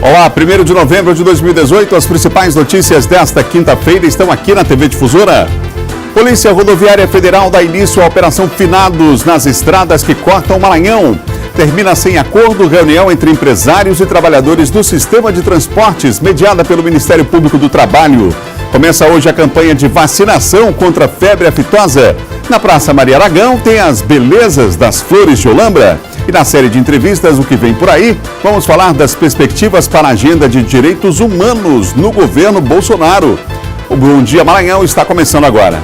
Olá, 1º de novembro de 2018, as principais notícias desta quinta-feira estão aqui na TV Difusora. Polícia Rodoviária Federal dá início à Operação Finados nas estradas que cortam o Maranhão. Termina sem acordo reunião entre empresários e trabalhadores do sistema de transportes, mediada pelo Ministério Público do Trabalho. Começa hoje a campanha de vacinação contra a febre aftosa. Na Praça Maria Aragão tem as belezas das flores de Olambra. E na série de entrevistas, o que vem por aí, vamos falar das perspectivas para a agenda de direitos humanos no governo Bolsonaro. O Bom Dia Maranhão está começando agora.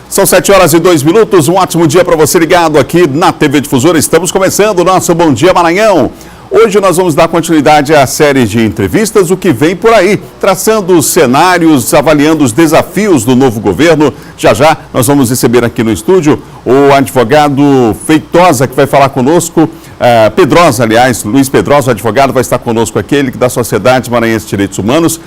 São 7h02, um ótimo dia para você ligado aqui na TV Difusora. Estamos começando o nosso Bom Dia Maranhão. Hoje nós vamos dar continuidade à série de entrevistas, o que vem por aí, traçando os cenários, avaliando os desafios do novo governo. Já já nós vamos receber aqui no estúdio o advogado Feitosa, que vai falar conosco, Pedrosa, aliás, Luiz Pedrosa, o advogado, vai estar conosco aqui, ele da Sociedade Maranhense de Direitos Humanos,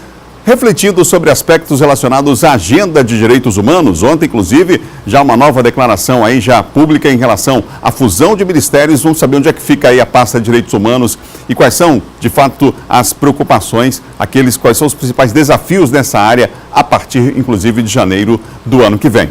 refletindo sobre aspectos relacionados à agenda de direitos humanos. Ontem, inclusive, já uma nova declaração aí já pública em relação à fusão de ministérios. Vamos saber onde é que fica aí a pasta de direitos humanos e quais são, de fato, as preocupações, quais são os principais desafios nessa área a partir, inclusive, de janeiro do ano que vem.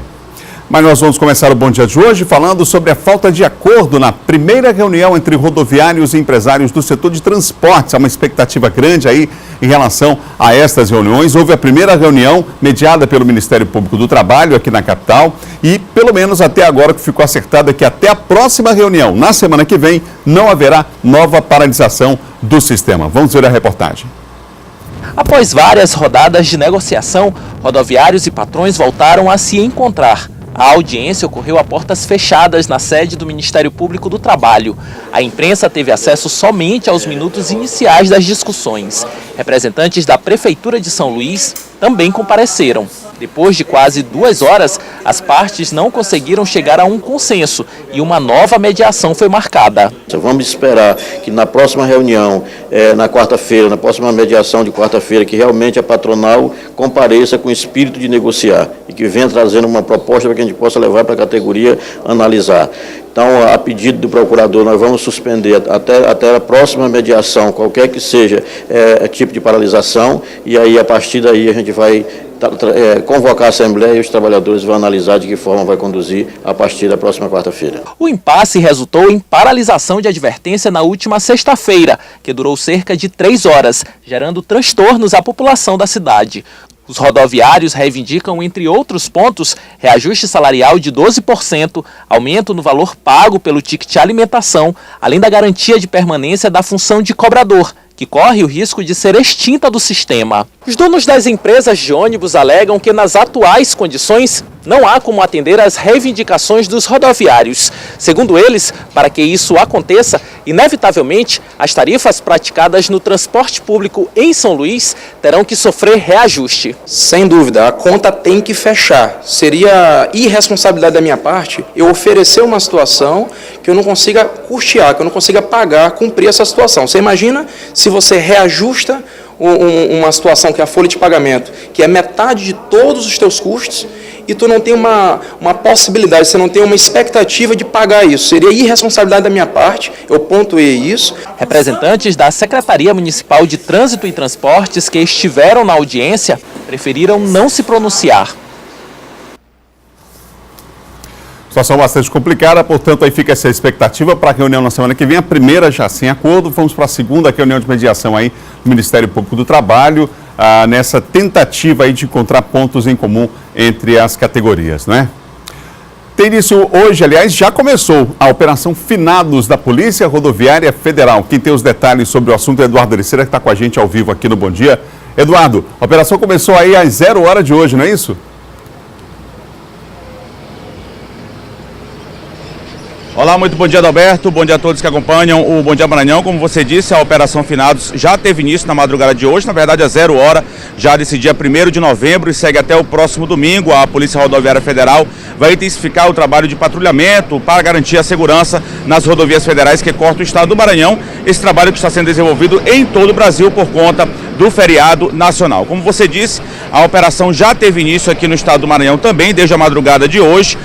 Mas nós vamos começar o Bom Dia de hoje falando sobre a falta de acordo na primeira reunião entre rodoviários e empresários do setor de transportes. Há uma expectativa grande aí em relação a estas reuniões. Houve a primeira reunião mediada pelo Ministério Público do Trabalho aqui na capital e, pelo menos até agora, o que ficou acertado é que até a próxima reunião, na semana que vem, não haverá nova paralisação do sistema. Vamos ver a reportagem. Após várias rodadas de negociação, rodoviários e patrões voltaram a se encontrar. A audiência ocorreu a portas fechadas na sede do Ministério Público do Trabalho. A imprensa teve acesso somente aos minutos iniciais das discussões. Representantes da Prefeitura de São Luís também compareceram. Depois de quase 2 horas, as partes não conseguiram chegar a um consenso e uma nova mediação foi marcada. Vamos esperar que na próxima reunião, na quarta-feira, na próxima mediação de quarta-feira, que realmente a patronal compareça com o espírito de negociar e que venha trazendo uma proposta para que a gente possa levar para a categoria analisar. Então, a pedido do procurador, nós vamos suspender até a próxima mediação, qualquer que seja tipo de paralisação, e aí, a partir daí, a gente vai convocar a Assembleia e os trabalhadores vão analisar de que forma vai conduzir a partir da próxima quarta-feira. O impasse resultou em paralisação de advertência na última sexta-feira, que durou cerca de 3 horas, gerando transtornos à população da cidade. Os rodoviários reivindicam, entre outros pontos, reajuste salarial de 12%, aumento no valor pago pelo ticket alimentação, além da garantia de permanência da função de cobrador, que corre o risco de ser extinta do sistema. Os donos das empresas de ônibus alegam que nas atuais condições não há como atender às reivindicações dos rodoviários. Segundo eles, para que isso aconteça, inevitavelmente, as tarifas praticadas no transporte público em São Luís terão que sofrer reajuste. Sem dúvida, a conta tem que fechar. Seria irresponsabilidade da minha parte eu oferecer uma situação que eu não consiga custear, que eu não consiga pagar, cumprir essa situação. Você imagina se você reajusta uma situação que é a folha de pagamento, que é metade de todos os teus custos, e tu não tem uma possibilidade, você não tem uma expectativa de pagar isso. Seria irresponsabilidade da minha parte, eu pontuei isso. Representantes da Secretaria Municipal de Trânsito e Transportes que estiveram na audiência preferiram não se pronunciar. Situação bastante complicada, portanto, aí fica essa expectativa para a reunião na semana que vem. A primeira já sem acordo, vamos para a segunda reunião de mediação aí no Ministério Público do Trabalho, nessa tentativa aí de encontrar pontos em comum entre as categorias, não é? Tem início hoje, aliás, já começou a Operação Finados da Polícia Rodoviária Federal. Quem tem os detalhes sobre o assunto é Eduardo Ericeira, que está com a gente ao vivo aqui no Bom Dia. Eduardo, a operação começou aí às 0 horas de hoje, não é isso? Olá, muito bom dia, Adalberto. Bom dia a todos que acompanham o Bom Dia Maranhão. Como você disse, a Operação Finados já teve início na madrugada de hoje, na verdade, às 0 hora, já desse dia 1º de novembro e segue até o próximo domingo. A Polícia Rodoviária Federal vai intensificar o trabalho de patrulhamento para garantir a segurança nas rodovias federais que cortam o estado do Maranhão. Esse trabalho que está sendo desenvolvido em todo o Brasil por conta do feriado nacional. Como você disse, A operação já teve início aqui no estado do Maranhão também, desde a madrugada de hoje.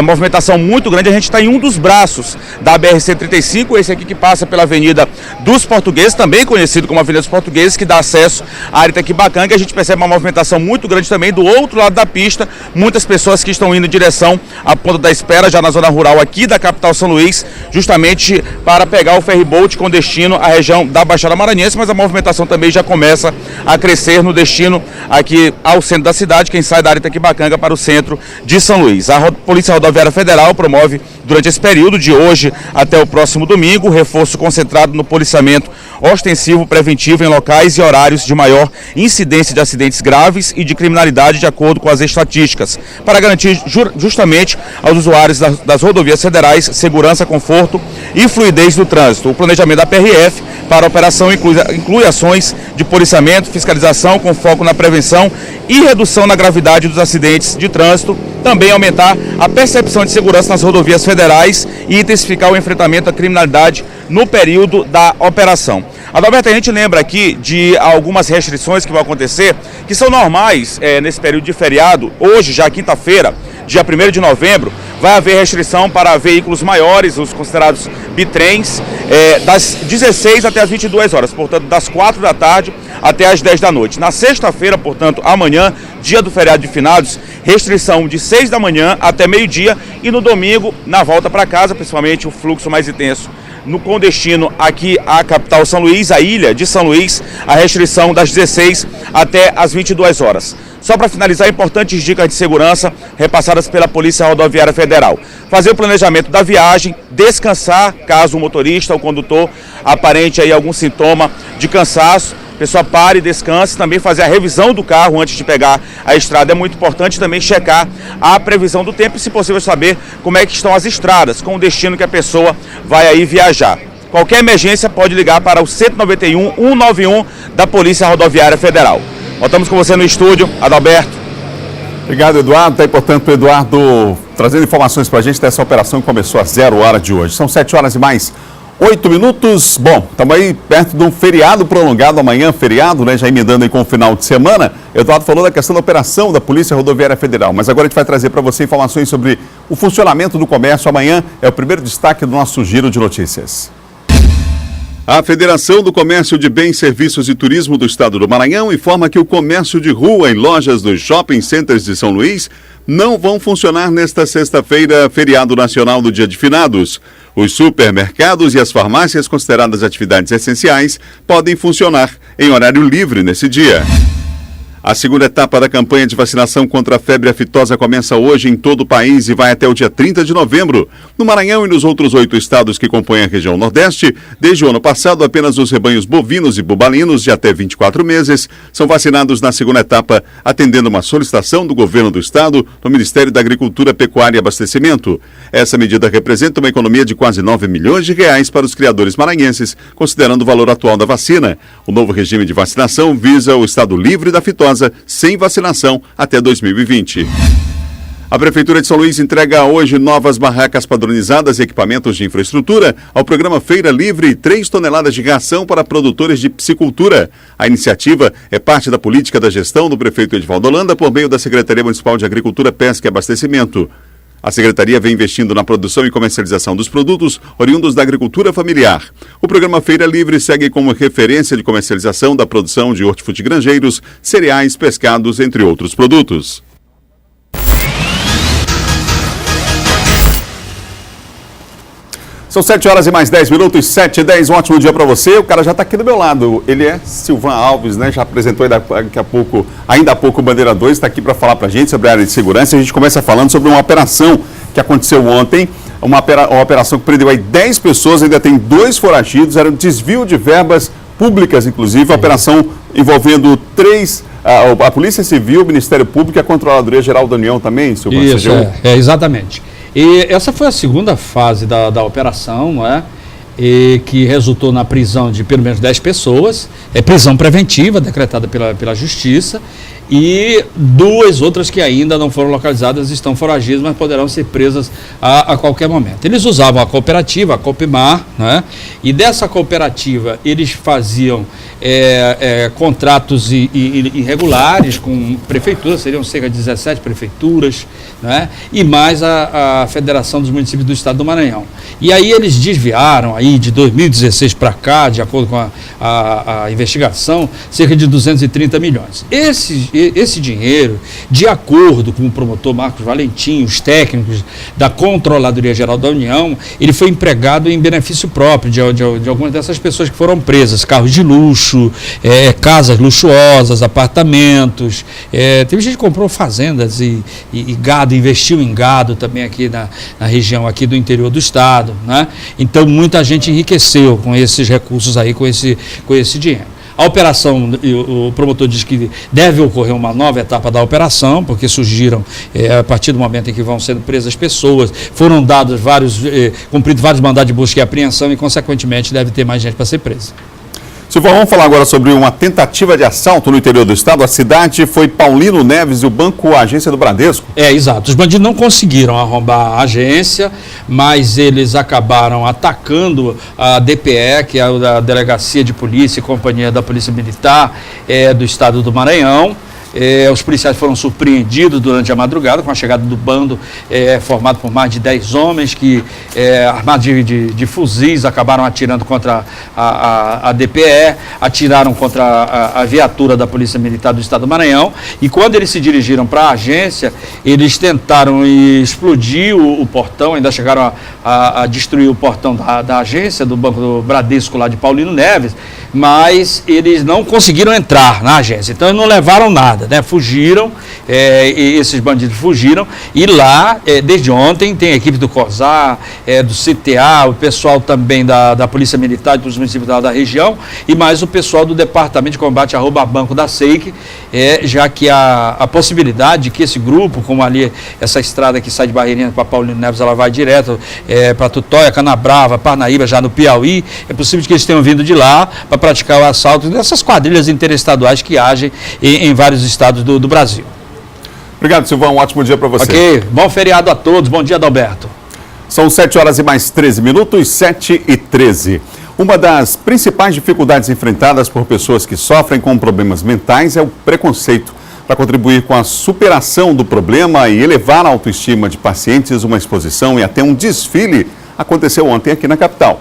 Movimentação muito grande, a gente está em um dos braços da BR-135, esse aqui que passa pela Avenida dos Portugueses, também conhecido como Avenida dos Portugueses, que dá acesso à área Itaquibacanga. A gente percebe uma movimentação muito grande também do outro lado da pista, muitas pessoas que estão indo em direção à Ponta da Espera, já na zona rural aqui da capital São Luís, justamente para pegar o ferryboat com destino à região da Baixada Maranhense, mas a movimentação também já começa a crescer no destino aqui ao centro da cidade, quem sai da área Itaquibacanga para o centro de São Luís. A Polícia Rodoviária Federal promove durante esse período de hoje até o próximo domingo reforço concentrado no policiamento ostensivo preventivo em locais e horários de maior incidência de acidentes graves e de criminalidade, de acordo com as estatísticas, para garantir justamente aos usuários das rodovias federais segurança, conforto e fluidez do trânsito. O planejamento da PRF para a operação inclui ações de policiamento, fiscalização com foco na prevenção e redução na gravidade dos acidentes de trânsito, também aumentar a percepção de segurança nas rodovias federais e intensificar o enfrentamento à criminalidade no período da operação. Adalberto, a gente lembra aqui de algumas restrições que vão acontecer, que são normais nesse período de feriado. Hoje, já quinta-feira, dia 1º de novembro, vai haver restrição para veículos maiores, os considerados bitrens, das 16 até as 22 horas, portanto, das 4 da tarde até as 10 da noite. Na sexta-feira, portanto, amanhã, dia do feriado de finados, restrição de 6 da manhã até meio-dia, e no domingo, na volta para casa, principalmente o fluxo mais intenso com destino aqui à capital São Luís, a ilha de São Luís, a restrição das 16 até as 22 horas. Só para finalizar, importantes dicas de segurança repassadas pela Polícia Rodoviária Federal. Fazer o planejamento da viagem, descansar caso o motorista ou condutor aparente aí algum sintoma de cansaço. A pessoa pare e descanse, também fazer a revisão do carro antes de pegar a estrada. É muito importante também checar a previsão do tempo e, se possível, saber como é que estão as estradas, com o destino que a pessoa vai aí viajar. Qualquer emergência pode ligar para o 191 191 da Polícia Rodoviária Federal. Voltamos com você no estúdio, Adalberto. Obrigado, Eduardo. Está aí, portanto, o Eduardo trazendo informações para a gente dessa operação que começou às 0 hora de hoje. São 7 horas e mais 8 minutos. Bom, estamos aí perto de um feriado prolongado, amanhã feriado, né? Já emendando aí com o final de semana. Eduardo falou da questão da operação da Polícia Rodoviária Federal, mas agora a gente vai trazer para você informações sobre o funcionamento do comércio. Amanhã é o primeiro destaque do nosso giro de notícias. A Federação do Comércio de Bens, Serviços e Turismo do Estado do Maranhão informa que o comércio de rua em lojas dos shopping centers de São Luís não vão funcionar nesta sexta-feira, feriado nacional do Dia de Finados. Os supermercados e as farmácias consideradas atividades essenciais podem funcionar em horário livre nesse dia. A segunda etapa da campanha de vacinação contra a febre aftosa começa hoje em todo o país e vai até o dia 30 de novembro. No Maranhão e nos outros 8 estados que compõem a região Nordeste, desde o ano passado, apenas os rebanhos bovinos e bubalinos de até 24 meses são vacinados na segunda etapa, atendendo uma solicitação do governo do estado no Ministério da Agricultura, Pecuária e Abastecimento. Essa medida representa uma economia de quase 9 milhões de reais para os criadores maranhenses, considerando o valor atual da vacina. O novo regime de vacinação visa o estado livre da fitose sem vacinação até 2020. A Prefeitura de São Luís entrega hoje novas barracas padronizadas e equipamentos de infraestrutura ao programa Feira Livre e 3 toneladas de ração para produtores de piscicultura. A iniciativa é parte da política da gestão do prefeito Edivaldo Holanda por meio da Secretaria Municipal de Agricultura, Pesca e Abastecimento. A Secretaria vem investindo na produção e comercialização dos produtos oriundos da agricultura familiar. O programa Feira Livre segue como referência de comercialização da produção de hortifrutigranjeiros, cereais, pescados, entre outros produtos. São 7 horas e mais 10 minutos, 7 e 10, um ótimo dia para você. O cara já está aqui do meu lado, ele é Silvan Alves, né? Já apresentou daqui a pouco, ainda há pouco, o Bandeira 2, está aqui para falar para a gente sobre a área de segurança. A gente começa falando sobre uma operação que aconteceu ontem, uma operação que prendeu aí 10 pessoas, ainda tem 2 foragidos, era um desvio de verbas públicas, inclusive, a operação envolvendo 3... A Polícia Civil, o Ministério Público e a Controladoria Geral da União também, Silvan? Isso, exatamente. E essa foi a segunda fase da operação, não é? Que resultou na prisão de pelo menos 10 pessoas, prisão preventiva decretada pela Justiça, e 2 outras que ainda não foram localizadas estão foragidas, mas poderão ser presas a qualquer momento. Eles usavam a cooperativa, a Copimar, né? E dessa cooperativa eles faziam contratos irregulares com prefeituras, seriam cerca de 17 prefeituras, né? E mais a Federação dos Municípios do Estado do Maranhão. E aí eles desviaram aí de 2016 para cá, de acordo com a investigação, cerca de 230 milhões. Esse dinheiro, de acordo com o promotor Marcos Valentim, os técnicos da Controladoria Geral da União, ele foi empregado em benefício próprio de algumas dessas pessoas que foram presas, carros de luxo, casas luxuosas, apartamentos, teve gente que comprou fazendas e gado, investiu em gado também aqui na região aqui do interior do estado, né? Então muita gente enriqueceu com esses recursos aí, com esse dinheiro. A operação, o promotor diz que deve ocorrer uma nova etapa da operação, porque surgiram, a partir do momento em que vão sendo presas pessoas, foram dados cumpridos vários mandados de busca e apreensão e, consequentemente, deve ter mais gente para ser presa. Silvão, vamos falar agora sobre uma tentativa de assalto no interior do estado. A cidade foi Paulino Neves e o banco, a agência do Bradesco. Exato. Os bandidos não conseguiram arrombar a agência, mas eles acabaram atacando a DPE, que é a Delegacia de Polícia e Companhia da Polícia Militar do estado do Maranhão. Os policiais foram surpreendidos durante a madrugada com a chegada do bando formado por mais de 10 homens que, armados de fuzis, acabaram atirando contra a DPE, atiraram contra a viatura da Polícia Militar do Estado do Maranhão, e quando eles se dirigiram para a agência, eles tentaram explodir o portão, ainda chegaram a destruir o portão da agência do Banco do Bradesco lá de Paulino Neves, mas eles não conseguiram entrar na agência, então eles não levaram nada, né? Fugiram, esses bandidos fugiram, e lá, desde ontem, tem a equipe do COSAR, do CTA, o pessoal também da Polícia Militar dos municípios da região, e mais o pessoal do Departamento de Combate a Roubo a Banco da SEIC, já que a possibilidade de que esse grupo, como ali, essa estrada que sai de Barreirinha para Paulino Neves, ela vai direto para Tutóia, Canabrava, Parnaíba, já no Piauí, é possível que eles tenham vindo de lá para praticar o assalto dessas quadrilhas interestaduais que agem em vários estados do Brasil. Obrigado, Silvão. Um ótimo dia para você. Ok. Bom feriado a todos. Bom dia, Adalberto. São 7 horas e mais 13 minutos, 7h13. Uma das principais dificuldades enfrentadas por pessoas que sofrem com problemas mentais é o preconceito. Para contribuir com a superação do problema e elevar a autoestima de pacientes, uma exposição e até um desfile aconteceu ontem aqui na capital.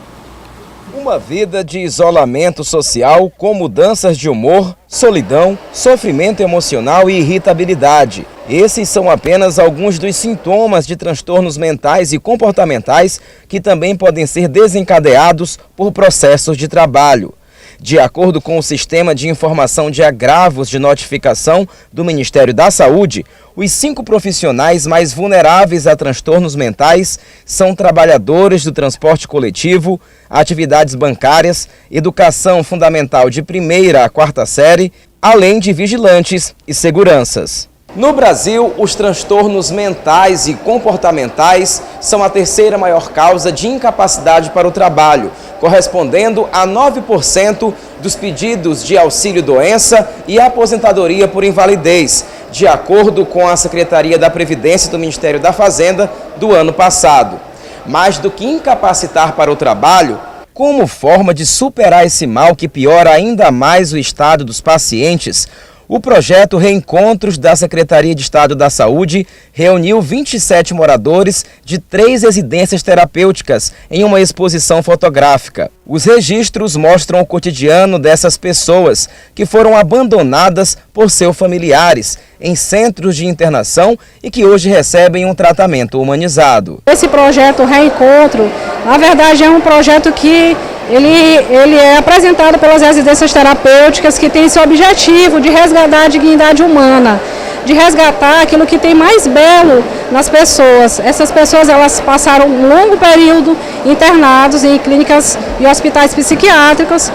Uma vida de isolamento social com mudanças de humor, solidão, sofrimento emocional e irritabilidade. Esses são apenas alguns dos sintomas de transtornos mentais e comportamentais que também podem ser desencadeados por processos de trabalho. De acordo com o Sistema de Informação de Agravos de Notificação do Ministério da Saúde, os 5 profissionais mais vulneráveis a transtornos mentais são trabalhadores do transporte coletivo, atividades bancárias, educação fundamental de 1ª a 4ª série, além de vigilantes e seguranças. No Brasil, os transtornos mentais e comportamentais são a 3ª maior causa de incapacidade para o trabalho, correspondendo a 9% dos pedidos de auxílio-doença e aposentadoria por invalidez, de acordo com a Secretaria da Previdência do Ministério da Fazenda do ano passado. Mais do que incapacitar para o trabalho, como forma de superar esse mal que piora ainda mais o estado dos pacientes, o projeto Reencontros da Secretaria de Estado da Saúde reuniu 27 moradores de 3 residências terapêuticas em uma exposição fotográfica. Os registros mostram o cotidiano dessas pessoas que foram abandonadas por seus familiares em centros de internação e que hoje recebem um tratamento humanizado. Esse projeto Reencontro, na verdade, é um projeto que ele é apresentado pelas residências terapêuticas que tem esse objetivo de resgatar a dignidade humana, de resgatar aquilo que tem mais belo nas pessoas. Essas pessoas, elas passaram um longo período internados em clínicas e hospitais psiquiátricos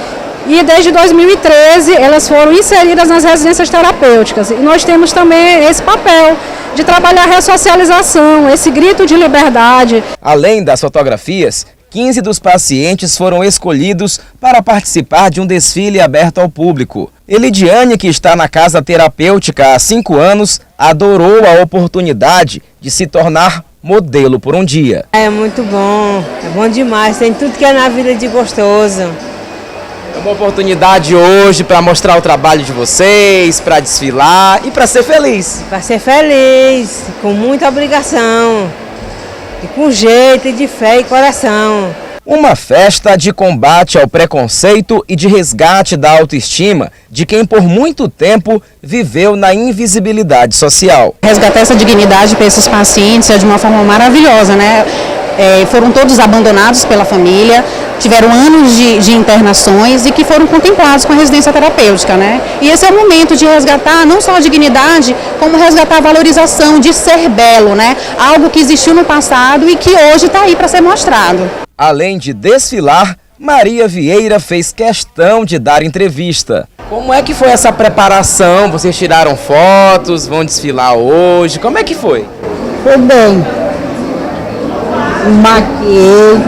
e desde 2013 elas foram inseridas nas residências terapêuticas. E nós temos também esse papel de trabalhar a ressocialização, esse grito de liberdade. Além das fotografias, 15 dos pacientes foram escolhidos para participar de um desfile aberto ao público. Elidiane, que está na casa terapêutica há 5 anos, adorou a oportunidade de se tornar modelo por um dia. É muito bom, é bom demais, tem tudo que é na vida de gostoso. É uma oportunidade hoje para mostrar o trabalho de vocês, para desfilar e para ser feliz. Para ser feliz, com muita obrigação, e com jeito, e de fé e coração. Uma festa de combate ao preconceito e de resgate da autoestima de quem por muito tempo viveu na invisibilidade social. Resgatar essa dignidade para esses pacientes é de uma forma maravilhosa, né? Foram todos abandonados pela família, tiveram anos de internações e que foram contemplados com a residência terapêutica, né? E esse é o momento de resgatar não só a dignidade, como resgatar a valorização de ser belo, né? Algo que existiu no passado e que hoje está aí para ser mostrado. Além de desfilar, Maria Vieira fez questão de dar entrevista. Como é que foi essa preparação? Vocês tiraram fotos, vão desfilar hoje, como é que foi? Foi bem. Maquiei.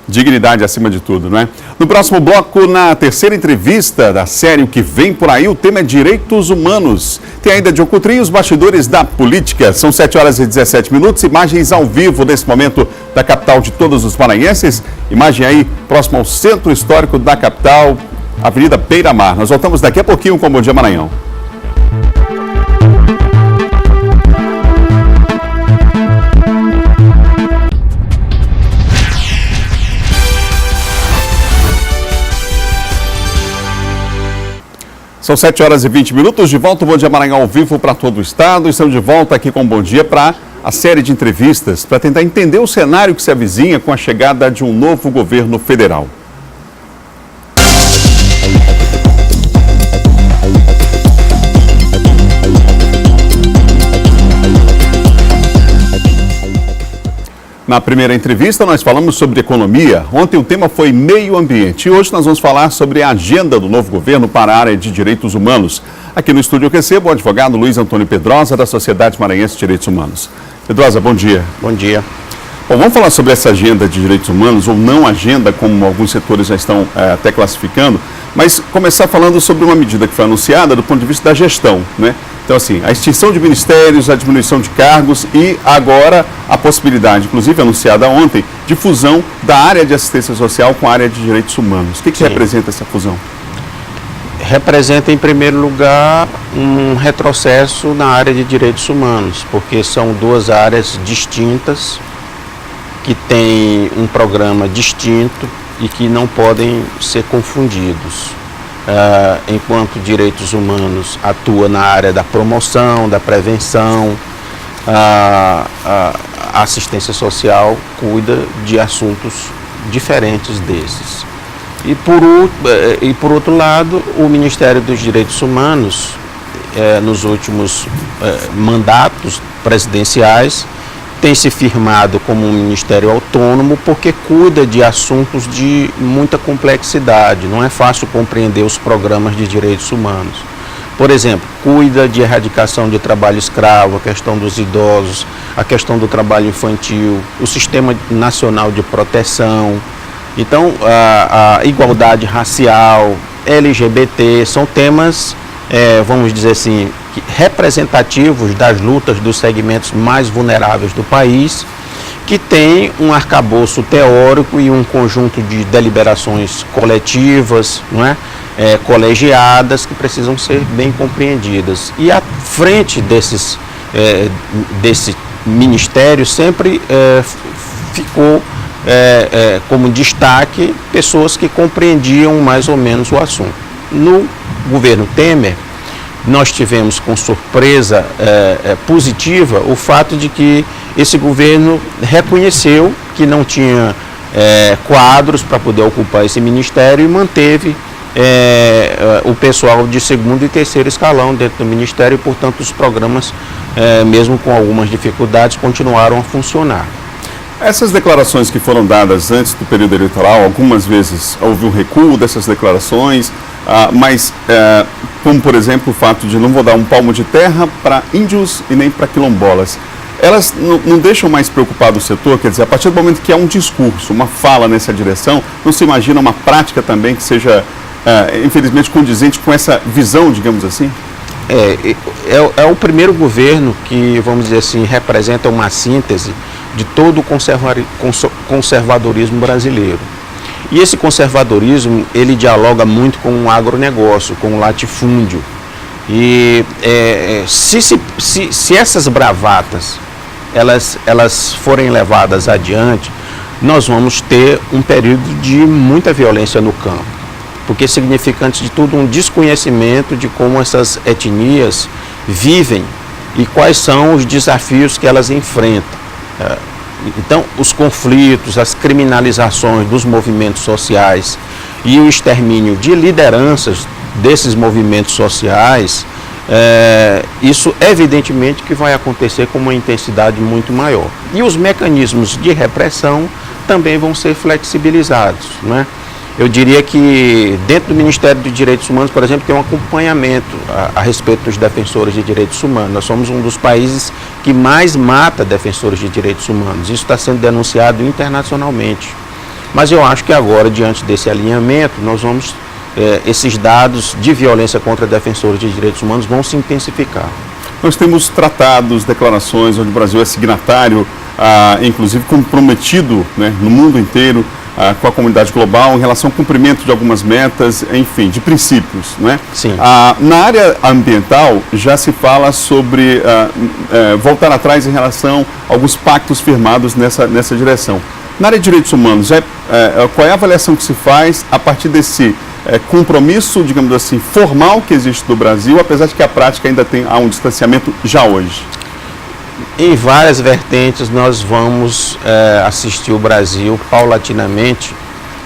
Dignidade acima de tudo, não é? No próximo bloco, na terceira entrevista da série O Que Vem Por Aí, o tema é direitos humanos. Tem ainda de Ocutrim os bastidores da política. São 7h17, imagens ao vivo nesse momento da capital de todos os maranhenses. Imagem aí próximo ao centro histórico da capital, Avenida Beira-Mar. Nós voltamos daqui a pouquinho com o Bom Dia Maranhão. São 7h20, de volta o Bom Dia Maranhão ao vivo para todo o estado. Estamos de volta aqui com o Bom Dia para a série de entrevistas para tentar entender o cenário que se avizinha com a chegada de um novo governo federal. Na primeira entrevista, nós falamos sobre economia. Ontem o tema foi meio ambiente e hoje nós vamos falar sobre a agenda do novo governo para a área de direitos humanos. Aqui no estúdio eu recebo o advogado Luiz Antônio Pedrosa, da Sociedade Maranhense de Direitos Humanos. Pedrosa, bom dia. Bom dia. Bom, vamos falar sobre essa agenda de direitos humanos, ou não agenda, como alguns setores já estão até classificando, mas começar falando sobre uma medida que foi anunciada do ponto de vista da gestão, né? Então, assim, a extinção de ministérios, a diminuição de cargos e agora a possibilidade, inclusive anunciada ontem, de fusão da área de assistência social com a área de direitos humanos. O que representa essa fusão? Representa, em primeiro lugar, um retrocesso na área de direitos humanos, porque são duas áreas distintas, que têm um programa distinto e que não podem ser confundidos. Enquanto direitos humanos atua na área da promoção, da prevenção, a assistência social cuida de assuntos diferentes desses. E por outro lado, o Ministério dos Direitos Humanos, nos últimos mandatos presidenciais, tem se firmado como um ministério autônomo porque cuida de assuntos de muita complexidade. Não é fácil compreender os programas de direitos humanos. Por exemplo, cuida de erradicação de trabalho escravo, a questão dos idosos, a questão do trabalho infantil, o Sistema Nacional de Proteção. Então, a igualdade racial, LGBT, são temas, vamos dizer assim, representativos das lutas dos segmentos mais vulneráveis do país, que tem um arcabouço teórico e um conjunto de deliberações coletivas, não é? Colegiadas, que precisam ser bem compreendidas. E à frente desse ministério sempre ficou como destaque pessoas que compreendiam mais ou menos o assunto. No governo Temer, nós tivemos com surpresa positiva o fato de que esse governo reconheceu que não tinha quadros para poder ocupar esse ministério e manteve o pessoal de segundo e terceiro escalão dentro do ministério e, portanto, os programas, mesmo com algumas dificuldades, continuaram a funcionar. Essas declarações que foram dadas antes do período eleitoral, algumas vezes houve um recuo dessas declarações, mas como, por exemplo, o fato de não vou dar um palmo de terra para índios e nem para quilombolas. elas não deixam mais preocupado o setor? Quer dizer, a partir do momento que há um discurso, uma fala nessa direção, não se imagina uma prática também que seja, infelizmente, condizente com essa visão, digamos assim? É o primeiro governo que, vamos dizer assim, representa uma síntese de todo o conservadorismo brasileiro. E esse conservadorismo, ele dialoga muito com o agronegócio, com o latifúndio. E se essas bravatas elas forem levadas adiante, nós vamos ter um período de muita violência no campo, porque significa, antes de tudo, um desconhecimento de como essas etnias vivem e quais são os desafios que elas enfrentam. Então, os conflitos, as criminalizações dos movimentos sociais e o extermínio de lideranças desses movimentos sociais, isso evidentemente que vai acontecer com uma intensidade muito maior. E os mecanismos de repressão também vão ser flexibilizados, né? Eu diria que dentro do Ministério dos Direitos Humanos, por exemplo, tem um acompanhamento a respeito dos defensores de direitos humanos. Nós somos um dos países que mais mata defensores de direitos humanos. Isso está sendo denunciado internacionalmente. Mas eu acho que agora, diante desse alinhamento, nós vamos, esses dados de violência contra defensores de direitos humanos vão se intensificar. Nós temos tratados, declarações onde o Brasil é signatário, inclusive comprometido, né, no mundo inteiro, com a comunidade global em relação ao cumprimento de algumas metas, enfim, de princípios, né? Sim. Na área ambiental já se fala sobre voltar atrás em relação a alguns pactos firmados nessa direção. Na área de direitos humanos, qual é a avaliação que se faz a partir desse compromisso, digamos assim, formal que existe do Brasil, apesar de que a prática ainda há um distanciamento já hoje? Em várias vertentes nós vamos assistir o Brasil paulatinamente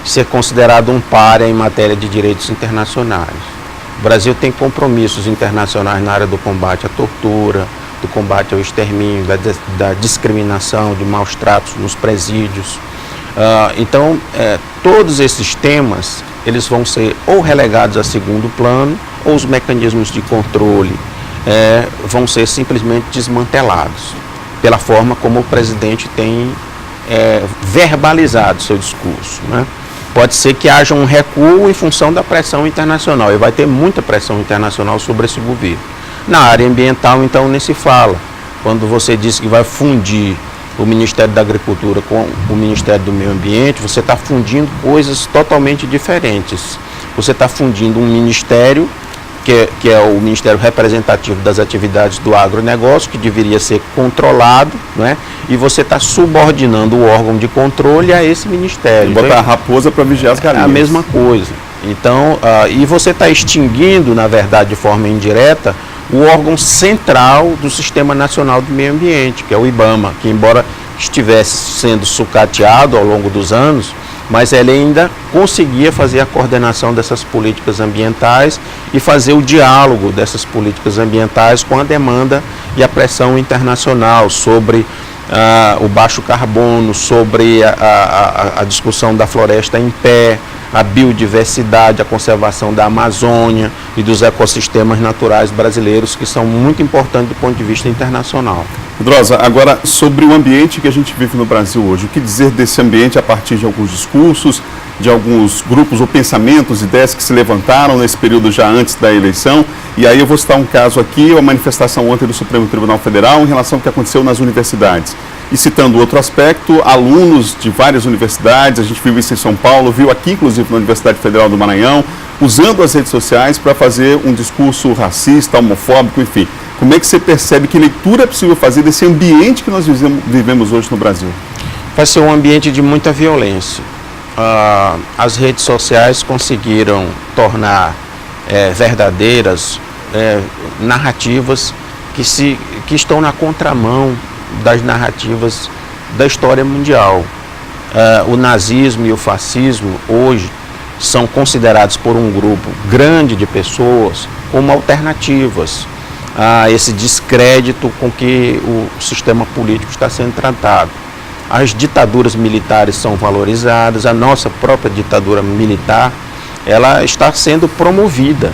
ser considerado um pária em matéria de direitos internacionais. O Brasil tem compromissos internacionais na área do combate à tortura, do combate ao extermínio, da discriminação, de maus tratos nos presídios. Então, todos esses temas, eles vão ser ou relegados a segundo plano, ou os mecanismos de controle vão ser simplesmente desmantelados, pela forma como o presidente tem verbalizado seu discurso, né? Pode ser que haja um recuo em função da pressão internacional, e vai ter muita pressão internacional sobre esse governo. Na área ambiental, então, nem se fala. Quando você diz que vai fundir o Ministério da Agricultura com o Ministério do Meio Ambiente, você está fundindo coisas totalmente diferentes. Você está fundindo um ministério que é o Ministério Representativo das Atividades do Agronegócio, que deveria ser controlado, né? E você está subordinando o órgão de controle a esse ministério. E botar a raposa para vigiar as galinhas. É a mesma coisa. Então, e você está extinguindo, na verdade, de forma indireta, o órgão central do Sistema Nacional do Meio Ambiente, que é o IBAMA, que embora estivesse sendo sucateado ao longo dos anos, mas ele ainda conseguia fazer a coordenação dessas políticas ambientais e fazer o diálogo dessas políticas ambientais com a demanda e a pressão internacional sobre o baixo carbono, sobre a discussão da floresta em pé, a biodiversidade, a conservação da Amazônia e dos ecossistemas naturais brasileiros, que são muito importantes do ponto de vista internacional. Pedrosa, agora sobre o ambiente que a gente vive no Brasil hoje, o que dizer desse ambiente a partir de alguns discursos, de alguns grupos ou pensamentos, ideias que se levantaram nesse período já antes da eleição? E aí eu vou citar um caso aqui, uma manifestação ontem do Supremo Tribunal Federal em relação ao que aconteceu nas universidades. E citando outro aspecto, alunos de várias universidades, a gente viu isso em São Paulo, viu aqui inclusive na Universidade Federal do Maranhão, usando as redes sociais para fazer um discurso racista, homofóbico, enfim. Como é que você percebe, que leitura é possível fazer desse ambiente que nós vivemos hoje no Brasil? Vai ser um ambiente de muita violência. As redes sociais conseguiram tornar verdadeiras narrativas que estão na contramão das narrativas da história mundial. O nazismo e o fascismo hoje são considerados por um grupo grande de pessoas como alternativas a esse descrédito com que o sistema político está sendo tratado. As ditaduras militares são valorizadas, a nossa própria ditadura militar, ela está sendo promovida.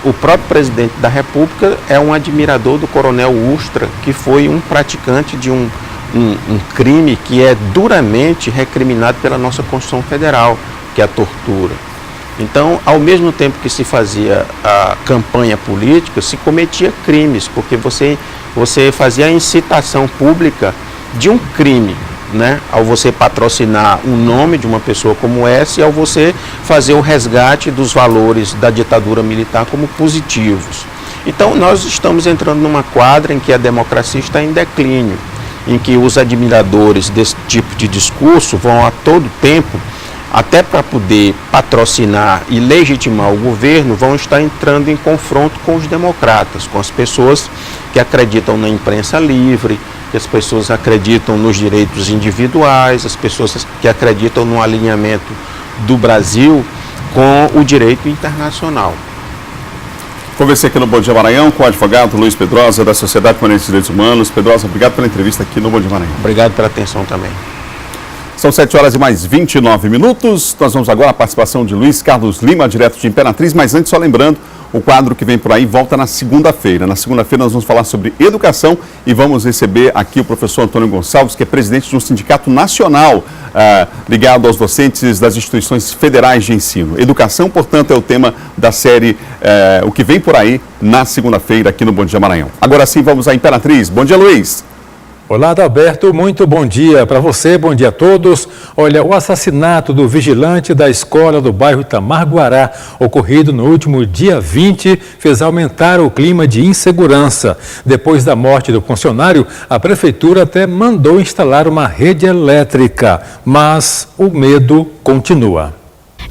O próprio presidente da República é um admirador do coronel Ustra, que foi um praticante de um crime que é duramente recriminado pela nossa Constituição Federal, que é a tortura. Então, ao mesmo tempo que se fazia a campanha política, se cometia crimes, porque você fazia a incitação pública de um crime, né? Ao você patrocinar o nome de uma pessoa como essa e ao você fazer o resgate dos valores da ditadura militar como positivos. Então, nós estamos entrando numa quadra em que a democracia está em declínio, em que os admiradores desse tipo de discurso vão a todo tempo, até para poder patrocinar e legitimar o governo, vão estar entrando em confronto com os democratas, com as pessoas que acreditam na imprensa livre, que as pessoas acreditam nos direitos individuais, as pessoas que acreditam no alinhamento do Brasil com o direito internacional. Conversei aqui no Bom Dia Maranhão com o advogado Luiz Pedrosa, da Sociedade Maranhense de Direitos Humanos. Pedrosa, obrigado pela entrevista aqui no Bom Dia Maranhão. Obrigado pela atenção também. São 7 horas e mais 29 minutos. Nós vamos agora à participação de Luiz Carlos Lima, direto de Imperatriz, mas antes, só lembrando, o quadro que vem por aí volta na segunda-feira. Na segunda-feira nós vamos falar sobre educação e vamos receber aqui o professor Antônio Gonçalves, que é presidente de um sindicato nacional ligado aos docentes das instituições federais de ensino. Educação, portanto, é o tema da série O que vem por aí na segunda-feira aqui no Bom Dia Maranhão. Agora sim, vamos à Imperatriz. Bom dia, Luiz. Olá, Adalberto, muito bom dia para você, bom dia a todos. Olha, o assassinato do vigilante da escola do bairro Itamarguará, ocorrido no último dia 20, fez aumentar o clima de insegurança. Depois da morte do funcionário, a prefeitura até mandou instalar uma rede elétrica, mas o medo continua.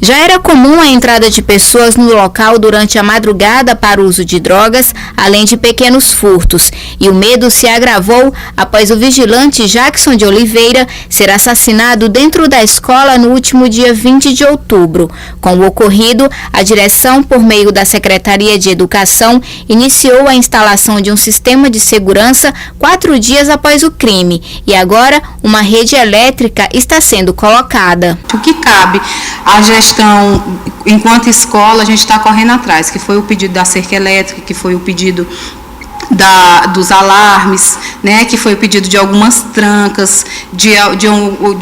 Já era comum a entrada de pessoas no local durante a madrugada para o uso de drogas, além de pequenos furtos. E o medo se agravou após o vigilante Jackson de Oliveira ser assassinado dentro da escola no último dia 20 de outubro. Com o ocorrido, a direção, por meio da Secretaria de Educação, iniciou a instalação de um sistema de segurança 4 dias após o crime. E agora, uma rede elétrica está sendo colocada. O que cabe à gestão, enquanto escola, a gente está correndo atrás, que foi o pedido da cerca elétrica, que foi o pedido dos alarmes, né, que foi o pedido de algumas trancas, de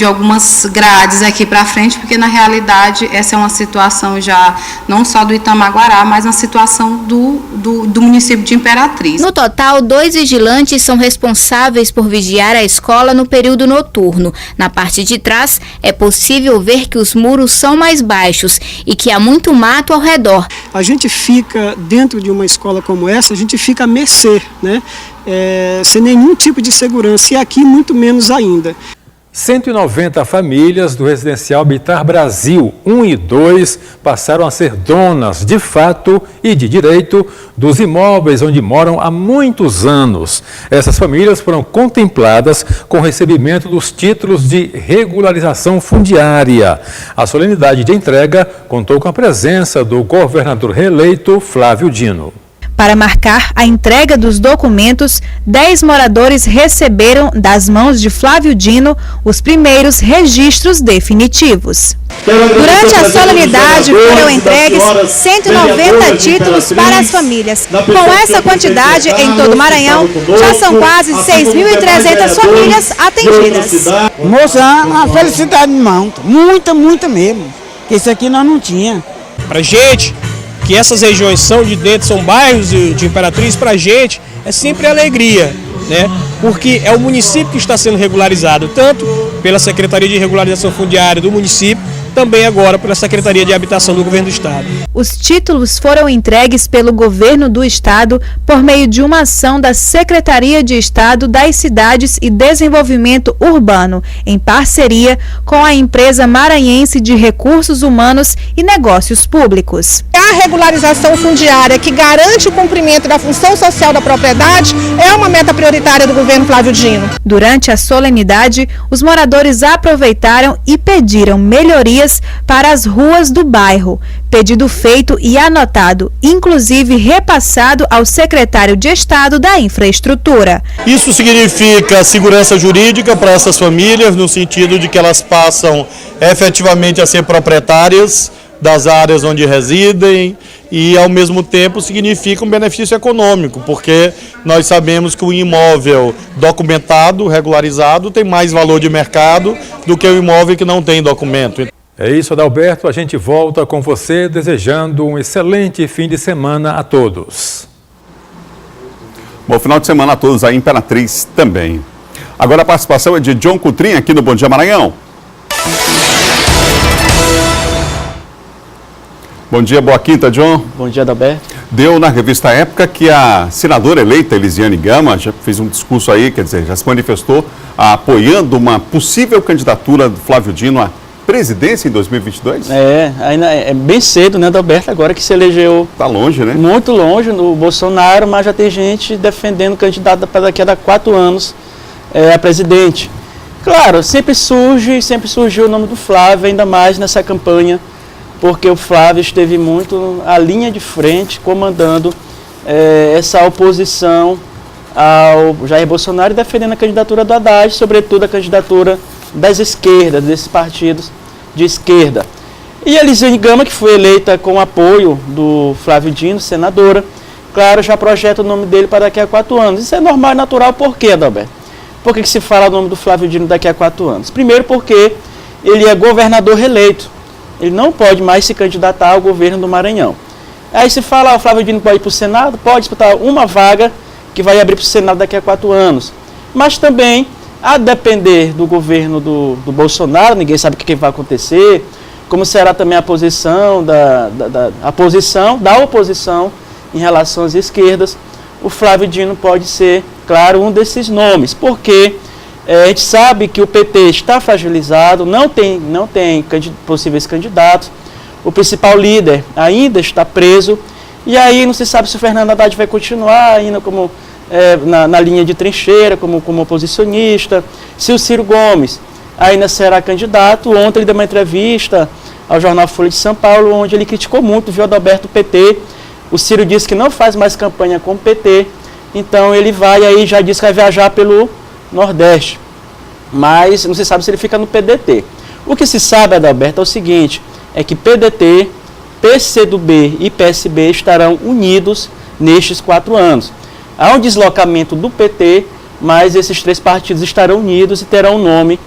algumas grades aqui para frente, porque na realidade essa é uma situação já não só do Itamarguará, mas uma situação do município de Imperatriz. No total, 2 vigilantes são responsáveis por vigiar a escola no período noturno. Na parte de trás, é possível ver que os muros são mais baixos e que há muito mato ao redor. A gente fica dentro de uma escola como essa, a gente fica à mercê, né? Sem nenhum tipo de segurança, e aqui muito menos ainda. 190 famílias do residencial Bitar Brasil 1 e 2 passaram a ser donas de fato e de direito dos imóveis onde moram há muitos anos. Essas famílias foram contempladas com o recebimento dos títulos de regularização fundiária. A solenidade de entrega contou com a presença do governador reeleito Flávio Dino. Para marcar a entrega dos documentos, 10 moradores receberam das mãos de Flávio Dino os primeiros registros definitivos. Durante a solenidade foram entregues 190 títulos para as famílias. Com essa quantidade em todo o Maranhão, já são quase 6.300 famílias atendidas. Moça, uma felicidade, irmão. Muita mesmo. Que isso aqui nós não tinha. Pra gente, que essas regiões são de dentro, são bairros de Imperatriz, para a gente é sempre alegria, né? Porque é o município que está sendo regularizado, tanto pela Secretaria de Regularização Fundiária do município, também agora pela Secretaria de Habitação do Governo do Estado. Os títulos foram entregues pelo Governo do Estado por meio de uma ação da Secretaria de Estado das Cidades e Desenvolvimento Urbano, em parceria com a empresa maranhense de Recursos Humanos e Negócios Públicos. A regularização fundiária, que garante o cumprimento da função social da propriedade, é uma meta prioritária do governo Flávio Dino. Durante a solenidade, os moradores aproveitaram e pediram melhorias para as ruas do bairro. Pedido feito e anotado, inclusive repassado ao secretário de Estado da Infraestrutura. Isso significa segurança jurídica para essas famílias, no sentido de que elas passam efetivamente a ser proprietárias das áreas onde residem e, ao mesmo tempo, significa um benefício econômico, porque nós sabemos que o imóvel documentado, regularizado, tem mais valor de mercado do que o imóvel que não tem documento. É isso, Adalberto. A gente volta com você desejando um excelente fim de semana a todos. Bom final de semana a todos aí, Imperatriz também. Agora a participação é de John Coutrinho aqui no Bom Dia Maranhão. Bom dia, boa quinta, John. Bom dia, Adalberto. Deu na revista Época que a senadora eleita Elisiane Gama já fez um discurso aí, quer dizer, já se manifestou apoiando uma possível candidatura do Flávio Dino à presidência em 2022? Ainda é bem cedo, né, Adalberto, agora que se elegeu... Tá longe, né? Muito longe no Bolsonaro, mas já tem gente defendendo candidato para daqui a 4 anos a presidente. Claro, sempre surgiu o nome do Flávio, ainda mais nessa campanha, porque o Flávio esteve muito à linha de frente, comandando essa oposição ao Jair Bolsonaro e defendendo a candidatura do Haddad, sobretudo a candidatura das esquerdas, desses partidos de esquerda. E a Elisiane Gama, que foi eleita com o apoio do Flávio Dino, senadora, claro, já projeta o nome dele para daqui a 4 anos. Isso é normal e natural, por quê, Adalberto? Por que se fala o nome do Flávio Dino daqui a 4 anos? Primeiro porque ele é governador reeleito. Ele não pode mais se candidatar ao governo do Maranhão. Aí se fala, o Flávio Dino pode ir para o Senado, pode disputar uma vaga que vai abrir para o Senado daqui a 4 anos. Mas também, a depender do governo do Bolsonaro, ninguém sabe o que vai acontecer, como será também a posição da oposição em relação às esquerdas, o Flávio Dino pode ser, claro, um desses nomes, porque a gente sabe que o PT está fragilizado, não tem possíveis candidatos, o principal líder ainda está preso, e aí não se sabe se o Fernando Haddad vai continuar ainda como na linha de trincheira, como oposicionista, se o Ciro Gomes ainda será candidato. Ontem ele deu uma entrevista ao jornal Folha de São Paulo, onde ele criticou muito, viu, Adalberto, o PT. O Ciro disse que não faz mais campanha com o PT, então ele vai, aí já disse que vai viajar pelo Nordeste, mas não se sabe se ele fica no PDT. O que se sabe, Adalberto, é o seguinte, é que PDT, PCdoB e PSB estarão unidos nestes 4 anos. Há um deslocamento do PT, mas esses 3 partidos estarão unidos e terão um nome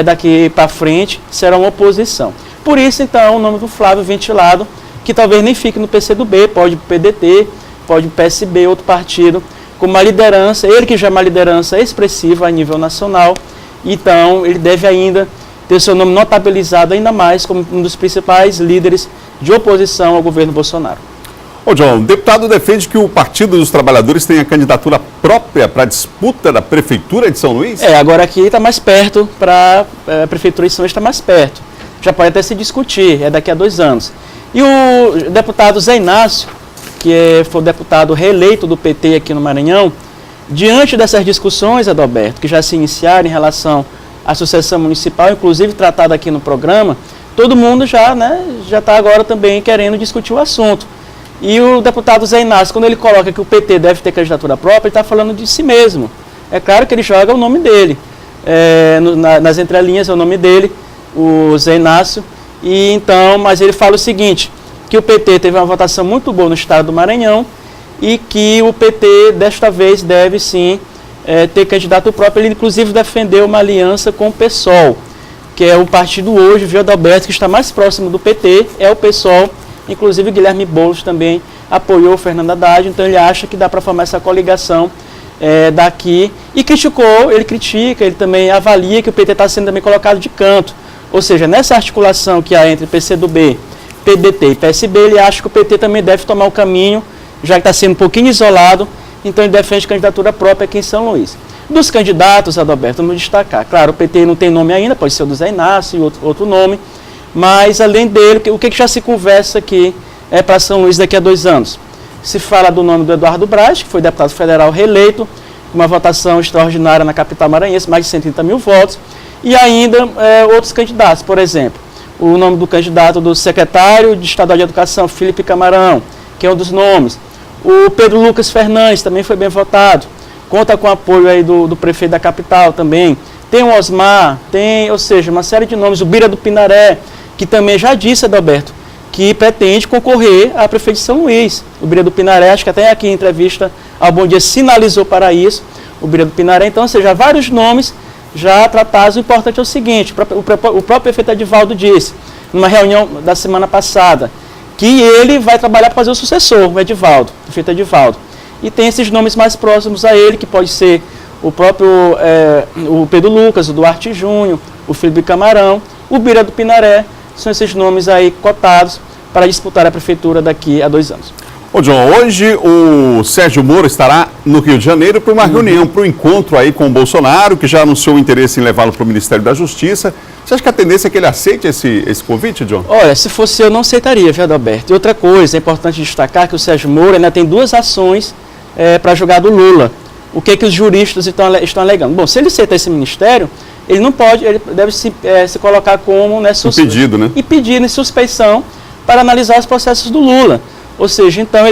daqui para frente, serão oposição. Por isso, então, o nome do Flávio ventilado, que talvez nem fique no PCdoB, pode ir para o PDT, pode ir para o PSB, outro partido, com uma liderança, ele que já é uma liderança expressiva a nível nacional, então ele deve ainda ter seu nome notabilizado ainda mais como um dos principais líderes de oposição ao governo Bolsonaro. Ô John, o deputado defende que o Partido dos Trabalhadores tenha candidatura própria para a disputa da Prefeitura de São Luís? Agora aqui está mais perto, para a Prefeitura de São Luís está mais perto. Já pode até se discutir, daqui a 2 anos. E o deputado Zé Inácio, que foi o deputado reeleito do PT aqui no Maranhão, diante dessas discussões, Adalberto, que já se iniciaram em relação à sucessão municipal, inclusive tratada aqui no programa, todo mundo já está agora também querendo discutir o assunto. E o deputado Zé Inácio, quando ele coloca que o PT deve ter candidatura própria, ele está falando de si mesmo. É claro que ele joga o nome dele, nas entrelinhas é o nome dele, o Zé Inácio, e então, mas ele fala o seguinte, que o PT teve uma votação muito boa no estado do Maranhão e que o PT desta vez deve sim ter candidato próprio. Ele inclusive defendeu uma aliança com o PSOL, que é o partido hoje, viu, Adalberto, que está mais próximo do PT, é o PSOL. Inclusive o Guilherme Boulos também apoiou o Fernando Haddad, então ele acha que dá para formar essa coligação daqui. E ele também avalia que o PT está sendo também colocado de canto. Ou seja, nessa articulação que há entre PCdoB, PDT e PSB, ele acha que o PT também deve tomar o caminho, já que está sendo um pouquinho isolado, então ele defende candidatura própria aqui em São Luís. Dos candidatos, Adalberto, vamos destacar. Claro, o PT não tem nome ainda, pode ser o do Zé Inácio e outro nome, mas além dele, o que já se conversa aqui para São Luís daqui a 2 anos? Se fala do nome do Eduardo Braz, que foi deputado federal reeleito, com uma votação extraordinária na capital maranhense, mais de 130 mil votos, e ainda outros candidatos, por exemplo, o nome do candidato do secretário de Estadual de Educação, Felipe Camarão, que é um dos nomes. O Pedro Lucas Fernandes também foi bem votado, conta com o apoio aí do prefeito da capital também. Tem o Osmar, ou seja, uma série de nomes, o Bira do Pinaré, que também já disse, Adalberto, que pretende concorrer à prefeito de São Luís. O Bira do Pinaré, acho que até aqui em entrevista ao Bom Dia sinalizou para isso, o Bira do Pinaré. Então, ou seja, vários nomes já tratados. O importante é o seguinte, o próprio prefeito Edivaldo disse, numa reunião da semana passada, que ele vai trabalhar para fazer o sucessor, o Edivaldo, o prefeito Edivaldo. E tem esses nomes mais próximos a ele, que pode ser o próprio o Pedro Lucas, o Duarte Júnior, o Felipe Camarão, o Bira do Pinaré, são esses nomes aí cotados para disputar a prefeitura daqui a 2 anos. Ô John, hoje o Sérgio Moro estará no Rio de Janeiro para uma reunião, para um encontro aí com o Bolsonaro, que já anunciou o interesse em levá-lo para o Ministério da Justiça. Você acha que a tendência é que ele aceite esse convite, John? Olha, se fosse eu, não aceitaria, viu, Adalberto? E outra coisa, é importante destacar que o Sérgio Moro ainda tem 2 ações para jogar do Lula. O que os juristas estão alegando? Bom, se ele aceitar esse ministério, ele não pode, ele deve se colocar como impedido, né? Impedido em suspeição para analisar os processos do Lula. Ou seja, então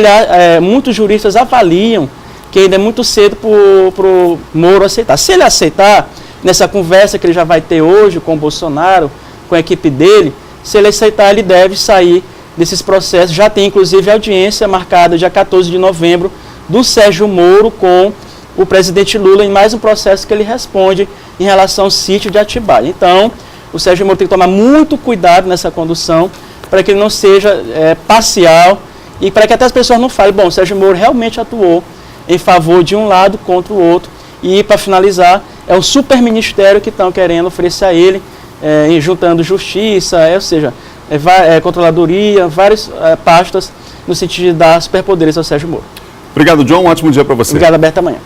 muitos juristas avaliam que ainda é muito cedo para o Moro aceitar. Se ele aceitar, nessa conversa que ele já vai ter hoje com o Bolsonaro, com a equipe dele, se ele aceitar, ele deve sair desses processos. Já tem, inclusive, audiência marcada dia 14 de novembro do Sérgio Moro com o presidente Lula em mais um processo que ele responde em relação ao sítio de Atibaia. Então, o Sérgio Moro tem que tomar muito cuidado nessa condução para que ele não seja parcial e para que até as pessoas não falem, bom, o Sérgio Moro realmente atuou em favor de um lado contra o outro. E, para finalizar, é um super ministério que estão querendo oferecer a ele, juntando justiça, ou seja, controladoria, várias pastas, no sentido de dar superpoderes ao Sérgio Moro. Obrigado, John. Um ótimo dia para você. Obrigado, Alberto. Amanhã.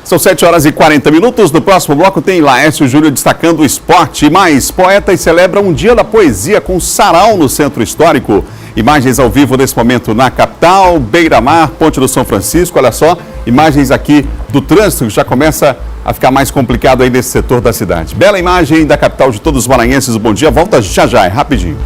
São 7h40. No próximo bloco tem Laércio Júnior destacando o esporte. Mais poetas celebram um dia da poesia com sarau no Centro Histórico. Imagens ao vivo nesse momento na capital, Beira-Mar, Ponte do São Francisco. Olha só, imagens aqui do trânsito que já começa a ficar mais complicado aí nesse setor da cidade. Bela imagem da capital de todos os maranhenses. Bom dia, volta já, é rapidinho.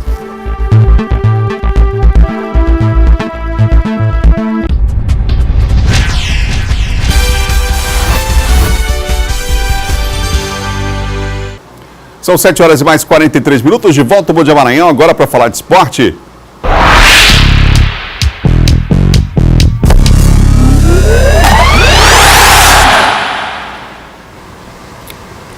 São 7h43, de volta ao Bom Dia Maranhão, agora para falar de esporte.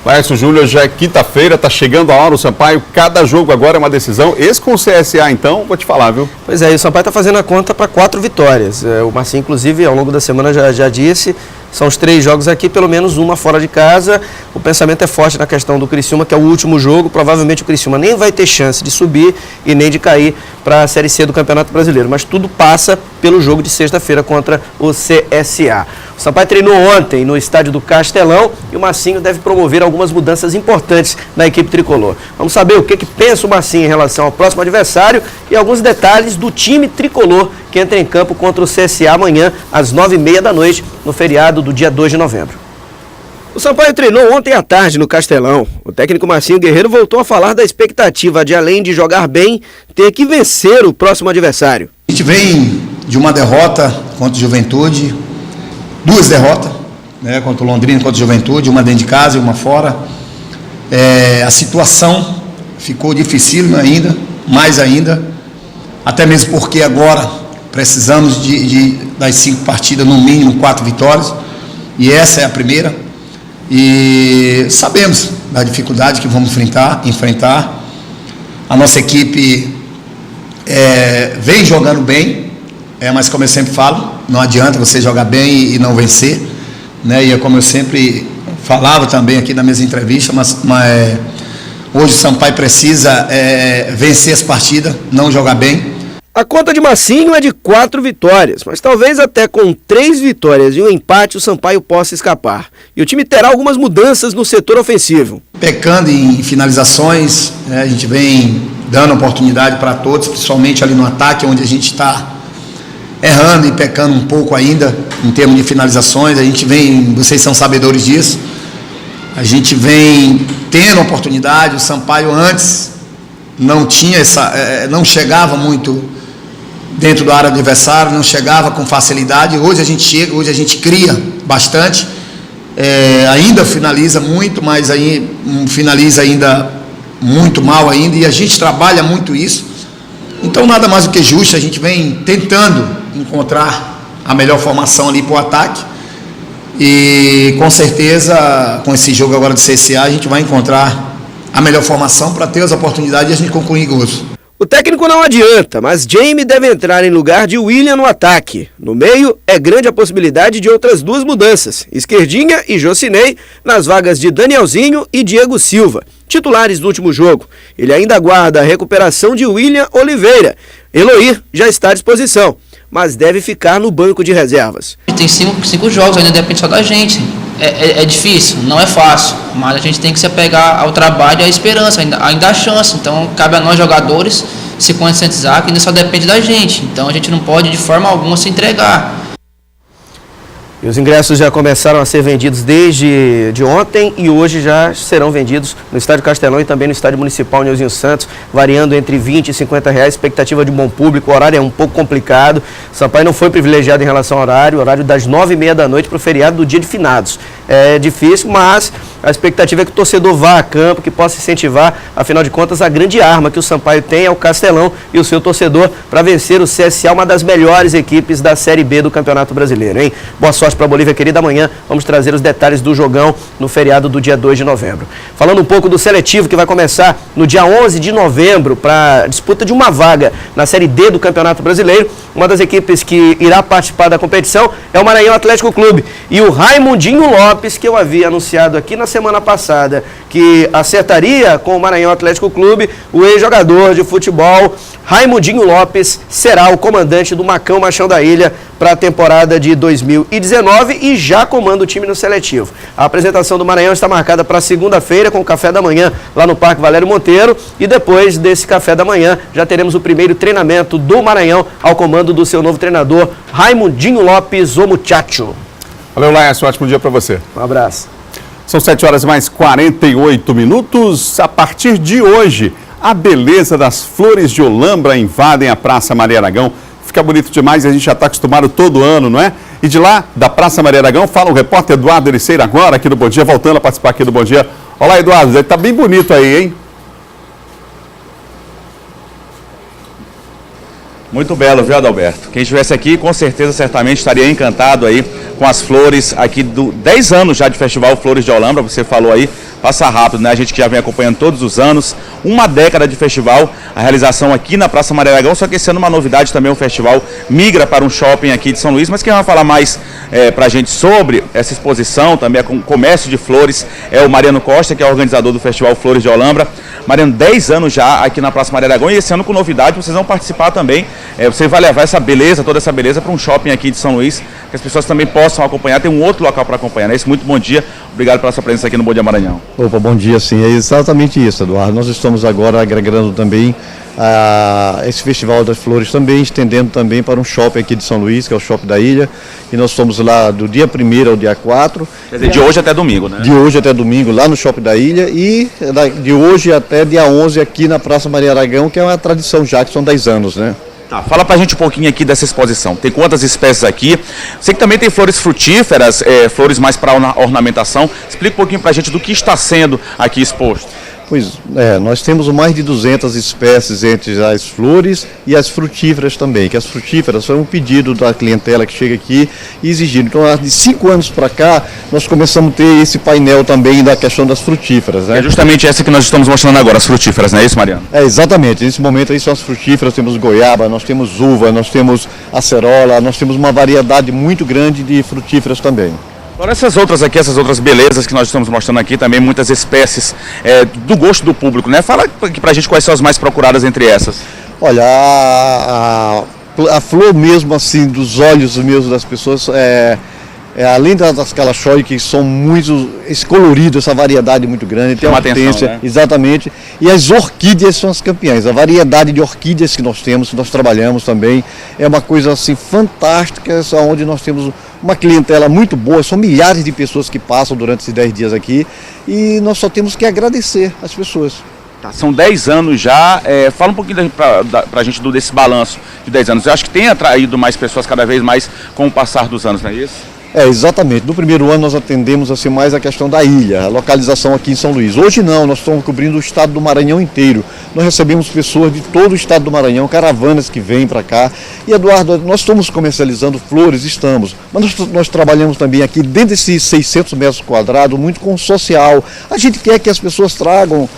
Laércio Júnior, já é quinta-feira, tá chegando a hora, o Sampaio, cada jogo agora é uma decisão. Esse com o CSA, então, vou te falar, viu? Pois é, e o Sampaio tá fazendo a conta para 4 vitórias. O Marcinho, inclusive, ao longo da semana já disse, são os 3 jogos aqui, pelo menos uma fora de casa. O pensamento é forte na questão do Criciúma, que é o último jogo. Provavelmente o Criciúma nem vai ter chance de subir e nem de cair para a Série C do Campeonato Brasileiro. Mas tudo passa pelo jogo de sexta-feira contra o CSA. O Sampaio treinou ontem no estádio do Castelão e o Marcinho deve promover algumas mudanças importantes na equipe tricolor. Vamos saber o que pensa o Marcinho em relação ao próximo adversário e alguns detalhes do time tricolor que entra em campo contra o CSA amanhã às 9h30 da noite, no feriado do dia 2 de novembro. O Sampaio treinou ontem à tarde no Castelão. O técnico Marcinho Guerreiro voltou a falar da expectativa de, além de jogar bem, ter que vencer o próximo adversário. A gente vem de uma derrota contra o Juventude, 2 derrotas, né, contra o Londrina e contra o Juventude, uma dentro de casa e uma fora. A situação ficou dificílima ainda, mais ainda, até mesmo porque agora precisamos das 5 partidas, no mínimo 4 vitórias, e essa é a primeira. E sabemos da dificuldade que vamos enfrentar. A nossa equipe vem jogando bem, mas como eu sempre falo, não adianta você jogar bem e não vencer, né? E é como eu sempre falava também aqui nas minhas entrevistas, mas hoje o Sampaio precisa vencer as partidas, não jogar bem. A conta de Marcinho é de 4 vitórias, mas talvez até com 3 vitórias e um empate o Sampaio possa escapar. E o time terá algumas mudanças no setor ofensivo. Pecando em finalizações, a gente vem dando oportunidade para todos, principalmente ali no ataque, onde a gente está errando e pecando um pouco ainda em termos de finalizações. A gente vem, vocês são sabedores disso, a gente vem tendo oportunidade. O Sampaio antes não tinha não chegava muito dentro da área do adversário, não chegava com facilidade. Hoje a gente chega, hoje a gente cria bastante, ainda finaliza muito, mas aí finaliza ainda muito mal ainda, e a gente trabalha muito isso. Então, nada mais do que justo, a gente vem tentando encontrar a melhor formação ali para o ataque. E com certeza, com esse jogo agora do CSA, a gente vai encontrar a melhor formação para ter as oportunidades e a gente concluir gols. O técnico não adianta, mas Jamie deve entrar em lugar de William no ataque. No meio, é grande a possibilidade de outras duas mudanças, Esquerdinha e Jocinei, nas vagas de Danielzinho e Diego Silva, titulares do último jogo. Ele ainda aguarda a recuperação de William Oliveira. Eloir já está à disposição, mas deve ficar no banco de reservas. Tem cinco jogos, ainda depende só da gente. É difícil, não é fácil, mas a gente tem que se apegar ao trabalho e à esperança, ainda há chance. Então cabe a nós jogadores se conscientizar que ainda só depende da gente. Então a gente não pode de forma alguma se entregar. E os ingressos já começaram a ser vendidos desde ontem e hoje já serão vendidos no Estádio Castelão e também no Estádio Municipal Nilzinho Santos, variando entre R$20 e R$50, expectativa de um bom público. O horário é um pouco complicado, Sampaio não foi privilegiado em relação ao horário das 9h30 da noite para o feriado do dia de finados. É difícil, mas a expectativa é que o torcedor vá a campo, que possa incentivar, afinal de contas, a grande arma que o Sampaio tem é o Castelão e o seu torcedor para vencer o CSA, uma das melhores equipes da Série B do Campeonato Brasileiro, hein? Boa sorte para a Bolívia, querida. Amanhã vamos trazer os detalhes do jogão no feriado do dia 2 de novembro. Falando um pouco do seletivo que vai começar no dia 11 de novembro para a disputa de uma vaga na Série D do Campeonato Brasileiro, uma das equipes que irá participar da competição é o Maranhão Atlético Clube e o Raimundinho Lopes, que eu havia anunciado aqui na semana passada que acertaria com o Maranhão Atlético Clube, o ex-jogador de futebol Raimundinho Lopes será o comandante do Macão Machão da Ilha para a temporada de 2019 e já comanda o time no seletivo. A apresentação do Maranhão está marcada para segunda-feira com o café da manhã lá no Parque Valério Monteiro e depois desse café da manhã já teremos o primeiro treinamento do Maranhão ao comando do seu novo treinador Raimundinho Lopes, o muchacho. Valeu, Laércio, ótimo dia para você. Um abraço. São 7h48. A partir de hoje, a beleza das flores de Olambra invadem a Praça Maria Aragão. Fica bonito demais e a gente já está acostumado todo ano, não é? E de lá, da Praça Maria Aragão, fala o repórter Eduardo Ericeira agora aqui do Bom Dia, voltando a participar aqui do Bom Dia. Olá, Eduardo, está bem bonito aí, hein? Muito belo, viu, Adalberto? Quem estivesse aqui, com certeza, certamente estaria encantado aí com as flores aqui do 10 anos já de Festival Flores de Olambra, você falou aí, passa rápido, né? A gente que já vem acompanhando todos os anos, uma década de festival, a realização aqui na Praça Maria Aragão, só que esse ano uma novidade também, o festival migra para um shopping aqui de São Luís, mas quem vai falar mais para a gente sobre essa exposição, também com comércio de flores, é o Mariano Costa, que é o organizador do Festival Flores de Olambra. Mariano, 10 anos já aqui na Praça Maria Aragão e esse ano com novidade, vocês vão participar também, você vai levar essa beleza, toda essa beleza para um shopping aqui de São Luís, que as pessoas também possam acompanhar, tem um outro local para acompanhar, né? Muito bom dia, obrigado pela sua presença aqui no Bom Dia Maranhão. Opa, bom dia, sim, é exatamente isso, Eduardo. Nós estamos agora agregando também esse Festival das Flores, também estendendo também para um shopping aqui de São Luís, que é o Shopping da Ilha, e nós estamos lá do dia 1º ao dia 4. Quer dizer, de hoje até domingo, né? De hoje até domingo, lá no Shopping da Ilha, e de hoje até dia 11 aqui na Praça Maria Aragão, que é uma tradição já, que são 10 anos, né? Tá, fala pra gente um pouquinho aqui dessa exposição. Tem quantas espécies aqui? Sei que também tem flores frutíferas, flores mais para ornamentação. Explica um pouquinho pra gente do que está sendo aqui exposto. Pois nós temos mais de 200 espécies entre as flores e as frutíferas também, que as frutíferas são um pedido da clientela que chega aqui e exigindo. Então, de 5 anos para cá, nós começamos a ter esse painel também da questão das frutíferas, né? É justamente essa que nós estamos mostrando agora, as frutíferas, não é isso, Mariano? É, exatamente. Nesse momento aí são as frutíferas, temos goiaba, nós temos uva, nós temos acerola, nós temos uma variedade muito grande de frutíferas também. Agora essas outras aqui, essas outras belezas que nós estamos mostrando aqui, também muitas espécies do gosto do público, né? Fala aqui pra gente quais são as mais procuradas entre essas. Olha, a flor mesmo assim, dos olhos mesmo das pessoas, além das calachói, que são muito coloridas, essa variedade muito grande, tem uma potência, né? Exatamente. E as orquídeas são as campeãs. A variedade de orquídeas que nós temos, que nós trabalhamos também, é uma coisa assim fantástica, onde nós temos uma clientela muito boa, são milhares de pessoas que passam durante esses 10 dias aqui e nós só temos que agradecer as pessoas. Tá, são 10 anos já, fala um pouquinho pra gente desse balanço de 10 anos. Eu acho que tem atraído mais pessoas cada vez mais com o passar dos anos, não é isso? Exatamente. No primeiro ano nós atendemos mais a questão da ilha, a localização aqui em São Luís. Hoje não, nós estamos cobrindo o estado do Maranhão inteiro. nós recebemos pessoas de todo o estado do Maranhão, caravanas que vêm para cá. E, Eduardo, nós estamos comercializando flores, estamos, mas nós trabalhamos também aqui dentro desses 600 metros quadrados, muito com o social. A gente quer que as pessoas tragam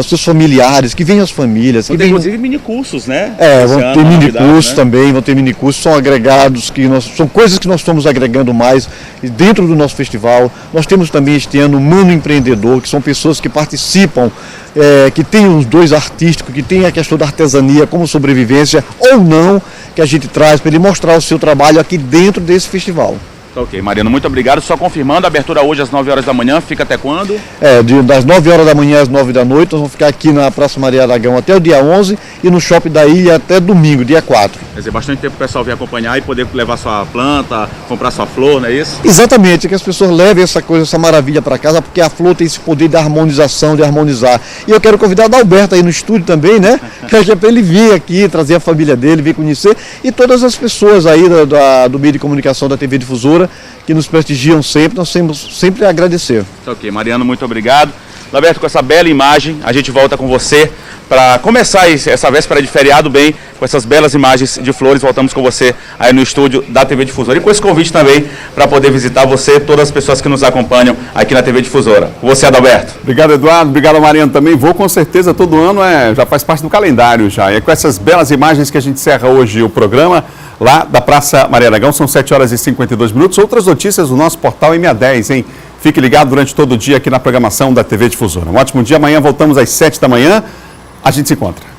os seus familiares, que venham as famílias. Vão ter, inclusive, minicursos, né? Vão ter minicursos, né? Também, vão ter minicursos, são agregados, são coisas que nós estamos agregando mais dentro do nosso festival. Nós temos também este ano o Mano Empreendedor, que são pessoas que participam, que tem os dois artísticos, que tem a questão da artesania como sobrevivência ou não, que a gente traz para ele mostrar o seu trabalho aqui dentro desse festival. Ok, Mariano, muito obrigado. Só confirmando, a abertura hoje às 9 horas da manhã, fica até quando? Das 9 horas da manhã às 9 da noite, nós vamos ficar aqui na Praça Maria Aragão até o dia 11 e no Shopping da Ilha até domingo, dia 4. Quer dizer, bastante tempo o pessoal vir acompanhar e poder levar sua planta, comprar sua flor, não é isso? Exatamente, que as pessoas levem essa maravilha para casa, porque a flor tem esse poder de harmonização, de harmonizar. E eu quero convidar o Adalberto aí no estúdio também, né? Que é para ele vir aqui, trazer a família dele, vir conhecer, e todas as pessoas aí do meio de comunicação da TV Difusora, que nos prestigiam sempre, nós temos sempre a agradecer. Ok, Mariano, muito obrigado. Alberto, com essa bela imagem, a gente volta com você para começar essa véspera de feriado bem, com essas belas imagens de flores. Voltamos com você aí no estúdio da TV Difusora. E com esse convite também para poder visitar você, todas as pessoas que nos acompanham aqui na TV Difusora. Com você, Adalberto. Obrigado, Eduardo. Obrigado, Mariano, também. Vou com certeza, todo ano já faz parte do calendário já. E é com essas belas imagens que a gente encerra hoje o programa lá da Praça Maria Aragão. São 7 horas e 52 minutos. Outras notícias no nosso portal M10, hein? Fique ligado durante todo o dia aqui na programação da TV Difusora. Um ótimo dia. Amanhã voltamos às 7 da manhã. A gente se encontra.